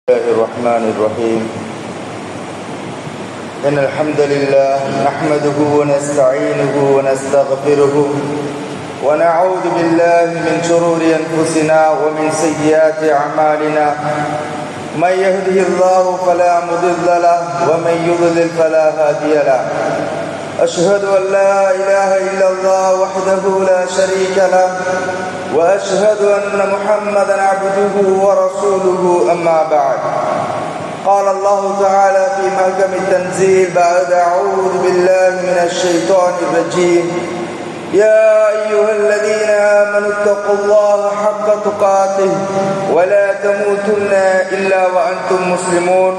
الله الرحمن الرحيم. إن الحمد لله نحمده ونستعينه ونستغفره ونعوذ بالله من شرور أنفسنا ومن سيئات أعمالنا. من يهده الله فلا مضل له ومن يضلل فلا هادي له. أشهد أن لا إله إلا الله وحده لا شريك له وأشهد أن محمدا عبده ورسوله. أما بعد، قال الله تعالى في محكم التنزيل بعد أعوذ بالله من الشيطان الرجيم: يا أيها الذين آمنوا اتقوا الله حق تقاته ولا تموتن إلا وأنتم مسلمون.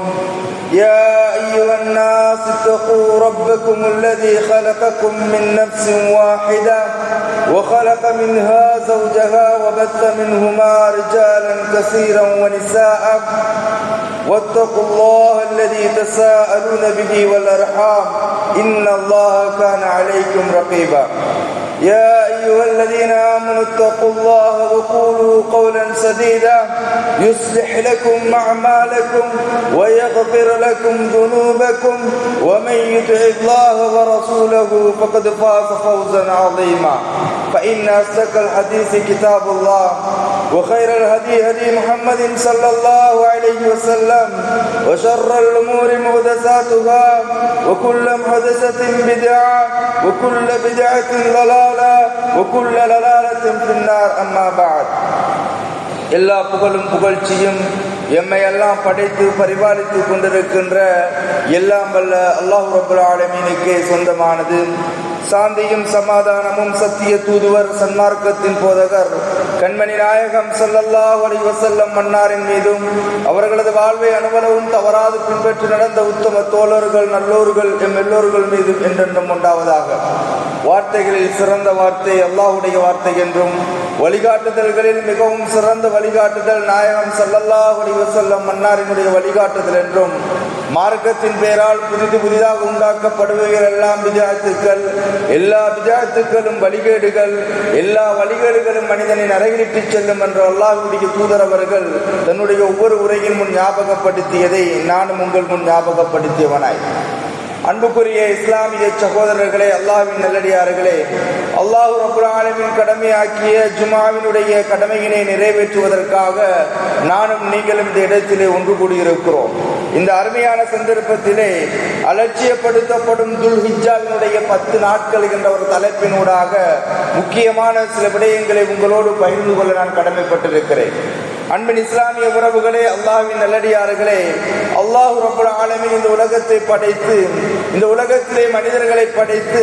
يا أيها الناس اتقوا ربكم الذي خلقكم من نفس واحدة وخلق منها زوجها وبث منهما رجالا كثيرا ونساء واتقوا الله الذي تساءلون به والأرحام إن الله كان عليكم رقيبا. يا أيها الذين آمنوا اتقوا الله وقولوا قولا سديدا يصلح لكم أعمالكم ويغفر لكم ذنوبكم ومن يطع الله ورسوله فقد فاز فوزا عظيما. فإن أصدق الحديث كتاب الله وخير الهدي هدي محمد صلى الله عليه وسلم وشر الأمور محدثاتها وكل محدثة بدعة وكل بدعة ضلالة وكل ضلالة في النار. أما بعد. எல்லா புகழும் புகழ்ச்சியும் எம்மையெல்லாம் படைத்து பரிபாலித்து கொண்டிருக்கின்ற எல்லாம் வல்ல அல்லாஹ் ரப்பல் ஆலமீனுக்கே சொந்தமானது. சாந்தியும் சமாதானமும் சத்திய தூதுவர் சன்மார்க்கத்தின் போதகர் கண்மணி நாயகம் ஸல்லல்லாஹு அலைஹி வஸல்லம் மன்னாரின் மீதும் அவர்களது வாழ்வை அனுபவம் தவறாது பின்பற்றி நடந்த உத்தம தோழர்கள் நல்லோர்கள் எம் எல்லோர்கள் மீதும் என்றென்றும் உண்டாவதாக. வார்த்தைகளில் சிறந்த வார்த்தை அல்லாஹ்வுடைய வார்த்தை என்றும் வழிகாட்டுதல்களில் மிகவும் சிறந்த வழிகாட்டுதல் நாயகம் ஸல்லல்லாஹு அலைஹி வஸல்லம் மன்னாரினுடைய வழிகாட்டுதல் என்றும், மார்க்கத்தின் பெயரால் புதிதாக உண்டாக்கப்படுவர்கள் எல்லாம் பித்அத்துக்கள், எல்லா பித்அத்துக்களும் வழிகேடுகள், எல்லா வழிகேடுகளும் மனிதனை நரகிலிட்டு செல்லும் என்ற அல்லாஹ்வுடைய தூதர் அவர்கள் தன்னுடைய ஒவ்வொரு உரையின் முன் ஞாபகப்படுத்தியதை நானும் உங்கள் முன் ஞாபகப்படுத்தியவனாய். அன்புக்குரிய இஸ்லாமிய சகோதரர்களே, அல்லாஹ்வின் நல்லடியார்களே, அல்லாஹ் ரப்பல் ஆலமீன் கடமையாக்கிய ஜும்ஆவினுடைய கடமையினை நிறைவேற்றுவதற்காக நானும் நீங்களும் இந்த இடத்திலே ஒன்று கூடியிருக்கிறோம். இந்த அருமையான சந்தர்ப்பத்திலே அலட்சியப்படுத்தப்படும் துல்ஹிஜ்ஜாவினுடைய 10 நாட்கள் என்ற ஒரு தலைப்பினூடாக முக்கியமான சில விடயங்களை உங்களோடு பகிர்ந்து கொள்ள நான் கடமைப்பட்டிருக்கிறேன். அன்பின் இஸ்லாமிய உறவுகளே, அல்லாஹ்வின் நல்லடியார்களே, அல்லாஹ் ரப்பல் ஆலமீன் இந்த உலகத்தை படைத்து, இந்த உலகத்திலே மனிதர்களை படைத்து,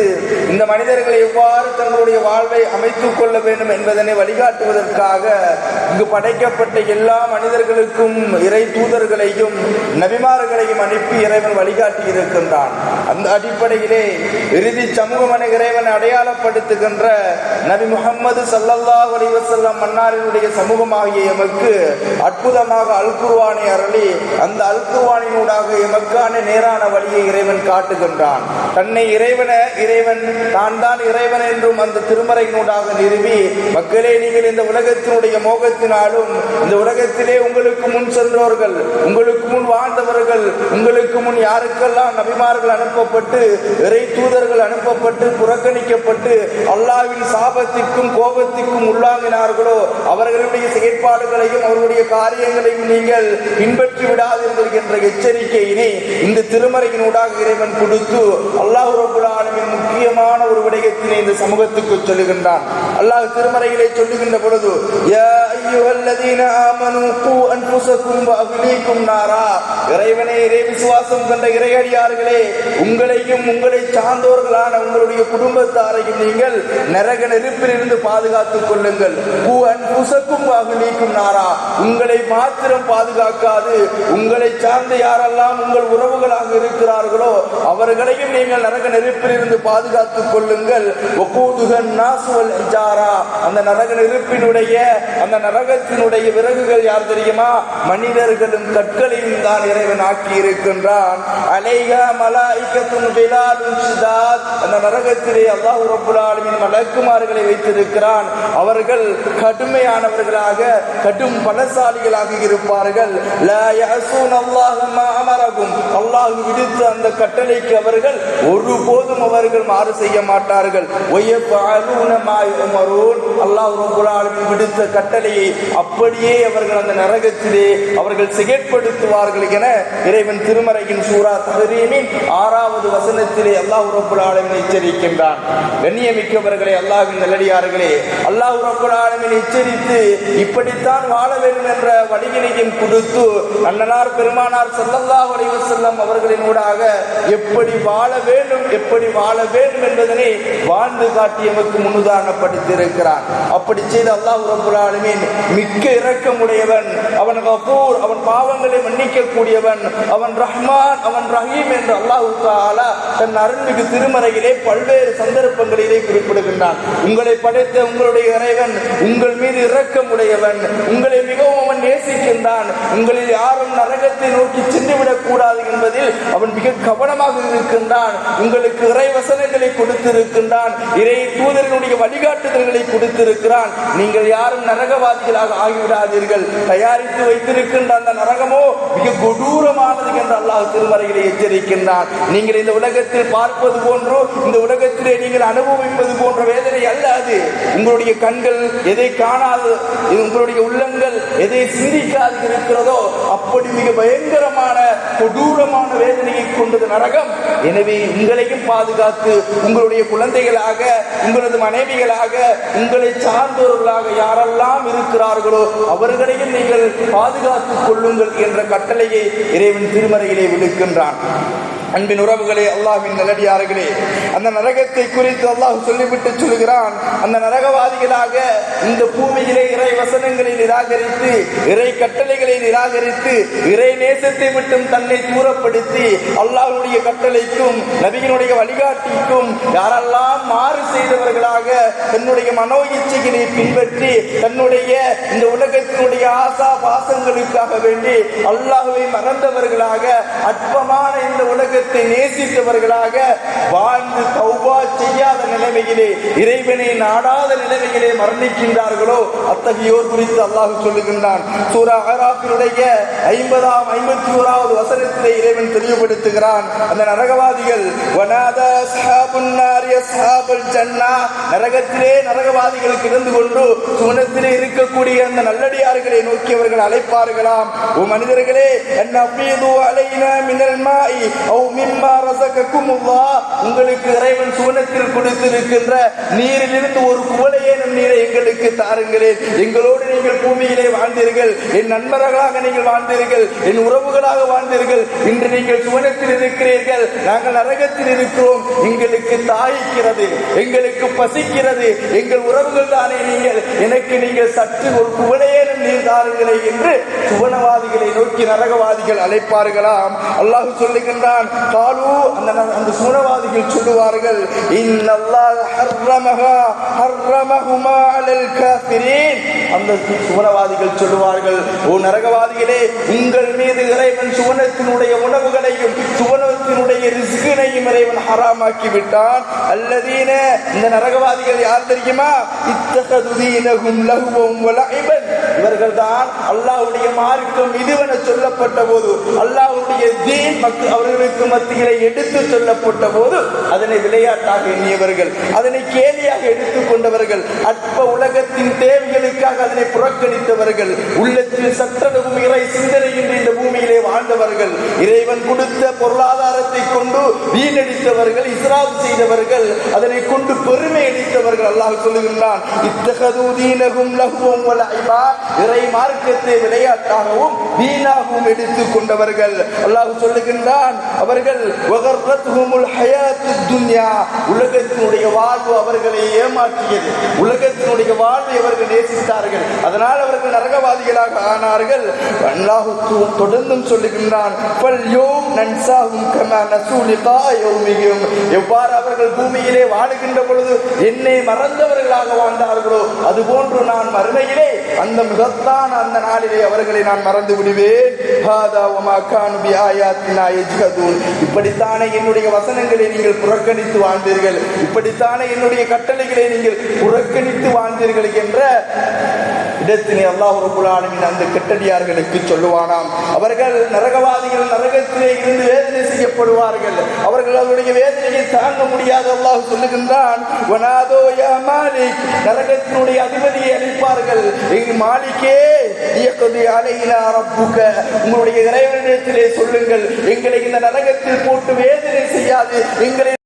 இந்த மனிதர்களை எவ்வாறு தங்களுடைய வாழ்வை அமைத்துக் கொள்ள வேண்டும் என்பதனை வழிகாட்டுவதற்காக இங்கு படைக்கப்பட்ட எல்லா மனிதர்களுக்கும் இறை தூதர்களையும் நபிமார்களையும் அனுப்பி இறைவன் வழிகாட்டி இருக்கின்றான். அந்த அடிப்படையிலே இறுதி சமூகமான இறைவன் அடையாளப்படுத்துகின்ற நபி முஹம்மது ஸல்லல்லாஹு அலைஹி வஸல்லம் மன்னாரினுடைய சமூகமாகிய எமக்கு அற்புதமாக அல் குர்ஆனை அருளி, அந்த அல் குர்ஆனினூடாக எமக்கான நேரான வழியை இறைவன் காட்டுகின்றான். தன்னை இறைவன் தான் தான் இறைவன் என்றும் அந்த திருமறையினூடாக நிறுவி, மக்களே, நீங்கள் இந்த உலகத்தினுடைய மோகத்தினாலும், இந்த உலகத்திலே உங்களுக்கு முன் சென்றோர்கள், உங்களுக்கு முன் வாழ்ந்தவர்கள், உங்களுக்கு முன் யாருக்கெல்லாம் நபிமார்கள் அனுப்பப்பட்டு இறை தூதர்கள் அனுப்பப்பட்டு புறக்கணிக்கப்பட்டு அல்லாஹ்வின் சாபத்திற்கும் கோபத்திற்கும் உள்ளாங்கினார்களோ அவர்களுடைய செயற்பாடுகளையும் அவர்களுடைய காரியங்களையும் நீங்கள் பின்பற்றி விடாதீர்கள் என்ற எச்சரிக்கையினை இந்த திருமறையினூடாக இறைவன் கொடுத்து அல்லாஹ் ரப்பல் ஆலமீன் முக்கியமான ஒரு விடயத்தினை இந்த சமூகத்துக்கு சொல்லுகின்றான். அல்லாஹ் திருமறையிலே சொல்லுகின்ற பொழுது, யா அய்யுஹல்லதீன ஆமனூ கூ அன்ஃபுஸக்கும் வ அஹ்லீக்கும் நாரா, இறைவனே, இறை விசுவாசம் கொண்ட இறையடியார்களே, உங்களையும் உங்களை சார்ந்தோர்களான உங்களுடைய குடும்பத்தாரையும் நீங்கள் நரக நெருப்பிலிருந்து பாதுகாத்துக் கொள்ளுங்கள். கூ அன்ஃபுஸக்கும் வ அஹ்லீக்கும் நாரா, உங்களை மாத்திரம் பாதுகாக்காது உங்களை சார்ந்து யாரெல்லாம் உங்கள் உறவுகளாக இருக்கிறார்களோ அவர்களையும் நீங்கள் நரக நெருப்பிலிருந்து பாதுகாத்துக் கொள்ளுங்கள். அந்த நரக நெருப்பினுடைய அந்த நரகத்தினுடைய விறகுகள் யார் தெரியுமா? மனிதர்களும் கற்களையும் தான் இறைவன் ஆக்கி இருக்கின்றான். அலைஹா மலாயிகத்துன் பிலாலுன் ஷிதாத். அந்த நரகத்திலே அல்லாஹ் ரப்பல் ஆலமீன் மலக்குமார்களை வைத்திருக்கிறான். அவர்கள் கடுமையானவர்களாக கடும் பலசாலிகளாக இருப்பார்கள். லா யஸூன அல்லாஹ் மா அமரகும். அல்லாஹ் விடுத்த அந்த கட்டளைக்கு அவர்கள் ஒருபோதும் அவர்கள் மாறு செய்ய மாட்டார்கள். வயஃபஅலூன மா யுமரூன். அல்லாஹ் ரப்பல் ஆலமீன் விடுத்த கட்டளையை அப்படியே அவர்கள் அந்த நரகத்திலே அவர்கள் செயற்படுத்துவார்கள் என இறைவன் திருமறையின் சூரா தஹ்ரீமின் 6வது வசனத்திலே அல்லாஹ் ரப்பல் ஆலமீன் எச்சரிக்கின்றான். கண்ணியமிக்கவர்களே, அல்லாஹ்வின் நல்லடியார்களே, அல்லாஹ் ரப்பல் ஆலமீன் எச்சரித்து இப்படித்தான் வாழ வேண்டும் என்ற வழியினையும் கொடுத்து அண்ணனார் பெருமானார் ஸல்லல்லாஹு அலைஹி வஸல்லம் அவர்களினூடாக எப்படி வாழ வேண்டும் என்பதனை வாழ்ந்து காட்டி எமக்கு முன்னுதாரணப்படுத்தியிருக்கிறான். அப்படி செய்த அல்லாஹ் ரப்பல் ஆலமீன் மிக்க இரக்கமுடையவன், அவன் கஃபூர், அவன் பாவங்களை மன்னிக்க கூடியவன், அவன் ரஹ்மான், அவன் ரஹீம் என்று அல்லாஹ் தஆலா தன் அருள்மிகு திருமறையிலே பல்வேறு சந்தர்ப்பங்களிலே குறிப்பிடுகின்றான். உங்களை படைத்த உங்களுடைய இறைவன் உங்கள் மீது இரக்கமுடையவன், உங்களை மிகவும் அவன் நேசிக்கின்றான். உங்களில் யாரும் நரகத்தை நோக்கி சென்றுவிடக் கூடாது என்பதில் அவன் மிக கவனமாக இருக்கின்றான். உங்களுக்கு இறை வசனங்களை கொடுத்திருக்கின்றான், இறை தூதர்களுடைய வழிகாட்டுதல்களை கொடுத்திருக்கிறான். நீங்கள் யாரும் நரகவாதிகளாக ஆகிவிடாதீர்கள். தயாரித்து வைத்திருக்கின்ற அந்த நரகமோ மிக கொடூரமானது என்று அல்லாஹ் திருமறையிலே எச்சரிக்கின்றான். நீங்கள் இந்த உலகத்தில் பார்ப்பது போன்றோ இந்த உலகத்திலே நீங்கள் அனுபவிப்பது போன்ற வேதனை அல்ல அது. உங்களுடைய கண்கள் எதை காணாது, உங்களுடைய உள்ளங்கள் எதை சிந்திக்காது இருக்கிறதோ அப்படி மிக பயங்கரமான கொடூரமான வேதனையை கொண்டது நரகம். எனவே உங்களையும் பாதுகாத்து உங்களுடைய குழந்தைகளாக, உங்களது மனைவிகளாக, உங்களை சார்ந்தவர்களாக யாரெல்லாம் இருக்கிறார்களோ அவர்களையும் நீங்கள் பாதுகாத்துக் கொள்ளுங்கள் என்ற கட்டளையை இறைவன் திருமறையிலே விடுக்கின்றான். அன்பின் உறவுகளே, அல்லாஹ்வின் நல்லடியார்களே, அந்த நரகத்தை குறித்து அல்லாஹ் சொல்லிவிட்டு சொல்கிறான், அந்த நரகவாதிகளாக இந்த பூமியிலே இறை வசனங்களை நிராகரித்து, இறை கட்டளைகளை நிராகரித்து, இறை நேசத்தை விட்டும் தன்னை தூரப்படுத்தி அல்லாஹ்வுடைய கட்டளைக்கும் நபியினுடைய வழிகாட்டிக்கும் யாரெல்லாம் மாறு செய்தவர்களாக தன்னுடைய மனோ இச்சைகளை பின்பற்றி தன்னுடைய இந்த உலகத்தினுடைய ஆசா பாசங்களுக்காக வேண்டி அல்லாஹ்வை மறந்தவர்களாக, அற்பமான இந்த உலகத்தை நேசித்தவர்களாக வாழ்ந்து தௌபா செய்யாத நிலைமையிலே, இறைவனை நாடாத நிலைமையிலே மரணிக்கின்றார்களோ அத்தகையோர் குறித்து அல்லாஹ் சொல்லுகின்றான். சூரா அராஃபினுடைய 51வது வசனத்திலே இறைவன் தெளிவுபடுத்துகிறான். அந்த நரகவாதிகள் வனாதா அஸ்ஹாபுன் நாரி அஸ்ஹாபுல் ஜன்னah, நரகத்திலே நரகவாதிகளுக்கு இருந்து கொண்டு சுவனத்திலே இருக்கக்கூடிய அந்த நல்லடியார்களை நோக்கி அவர்கள் அழைப்பார்களாம். ஓ மனிதர்களே, அன்னஃபீது அலைனா மினல் மாஇ அவ் மிம்மா ரஸககுமுல்லாஹ், உங்களுக்கு இறைவன் சுவனத்தில் கொடுத்திருக்கின்ற நீரிலிருந்து ஒரு குவளையேனும் நீரை எங்களுக்கு தாருங்களேன். எங்களோடு நீங்கள் பூமியிலே வாழ்ந்தீர்கள், என் நண்பர்களாக நீங்கள் வாழ்ந்தீர்கள், என் உறவுகளாக வாழ்ந்தீர்கள். இன்று நீங்கள் சுவனத்தில் இருக்கிறீர்கள், நாங்கள் நரகத்தில் இருக்கிறோம். எங்களுக்கு தாய்க்கிறது, எங்களுக்கு பசிக்கிறது, எங்கள் உறவுகள் தானே நீங்கள், எனக்கு நீங்கள் சற்று ஒரு குவளையேனும் நீர் தாருங்களே என்று சுவனவாதிகளை நோக்கி நரகவாதிகள் அழைப்பார்களாம். அல்லாஹ் சொல்லுகின்றான், காலு, அந்த சுவனவாதிகள் சொல்லுவார்கள், இன்னல்லாஹ் ஹர்ரமஹுமா அலல் காஃபிரீன். அந்த சுவனவாதிகள் சொல்லுவார்கள், ஓ நரகவாதிகளே, உங்கள் மீது இறைவன் சுவனத்தினுடைய உணவுகளையும் சுவனத்தினுடைய ரிஸ்கினையும் இறைவன் ஹராமாக்கி விட்டான். அல்லதீன, இந்த நரகவாதிகள் யார் தெரியுமா? இத்தகது தீனஹும் லஹ்வன் வ லஇபன், இவர்கள் தான் அல்லாஹ்வுடைய மார்க்கம் இதுவென சொல்லப்பட்ட போது, அல்லாஹ்வுடைய தீன் அவர்களுக்கு மத்தியிலே எடுத்து சொல்லப்பட்ட போது அதனை விளையாட்டாக எண்ணியவர்கள், அதனை கேலியாக எடுத்துக் கொண்டவர்கள், அற்ப உலகத்தின் தேவைகளுக்காக அதனை புறக்கணித்தவர்கள், உள்ளத்தில் சற்றளவும் இறை சிந்தனையின்றி இந்த பூமியிலே வாழ்ந்தவர்கள், இறைவன் கொடுத்த பொருளாதாரத்தை கொண்டு வீணடித்தவர்கள், இஸ்ராப் செய்தவர்கள், அதனை கொண்டு பெருமை அளித்தவர்கள். அல்லாஹ் சொல்லுகின்றான், இத்தகது தீனஹும் லஹ்வன் வ லஇபா, இறை மார்க்கத்தை விளையாட்டாகவும் வீணாகவும் எடுத்துக் கொண்டவர்கள். அல்லாஹ் சொல்லுகின்றான், அவர்கள் வகர்ரத்துஹுமுல் ஹயாத்துத் துன்யா, உலகத்தினுடைய வாழ்வு அவர்களை ஏமாற்றியது, உலகத்தினுடைய வாழ்வை அவர்கள் நேசித்தார்கள், அதனால் அவர்கள் நரகவாதிகளாக ஆனார்கள். அல்லாஹ் தொடர்ந்தும் சொல்லி சொல்லுகின்றான், எவ்வாறு அவர்கள் பூமியிலே வாழுகின்ற பொழுது என்னை மறந்தவர்களாக வாழ்ந்தார்களோ அதுபோன்று நான் மறுமையிலே அந்த மிகத்தான அந்த நாளிலே அவர்களை நான் மறந்து விடுவேன். இப்படித்தானே என்னுடைய வசனங்களை நீங்கள் புறக்கணித்து வாழ்ந்தீர்கள், இப்படித்தானே என்னுடைய கட்டளைகளை நீங்கள் புறக்கணித்து வாழ்ந்தீர்கள் என்ற இடத்திலே அல்லாஹ் ரப்பல் ஆலமீன் அந்த கெட்டடியார்களுக்கு சொல்லுவானாம். அவர்கள் நரகவாதிகள் நரகத்திலே இருந்து வேதனை செய்யப்படுவார்கள். அவர்கள் அவருடைய வேதனையை தாங்க முடியாது. அல்லாஹ் சொல்லுகின்றான், வனாதோ யா மாலிக், நரகத்தினுடைய அதிபதியை அழைப்பார்கள், மாலிக்கே யக்தி அலைனா ரப்புக, உங்களுடைய இறைவனிடத்திலே சொல்லுங்கள், எங்களை இந்த நரகத்தில் போட்டு வேதனை செய்யாது, எங்களை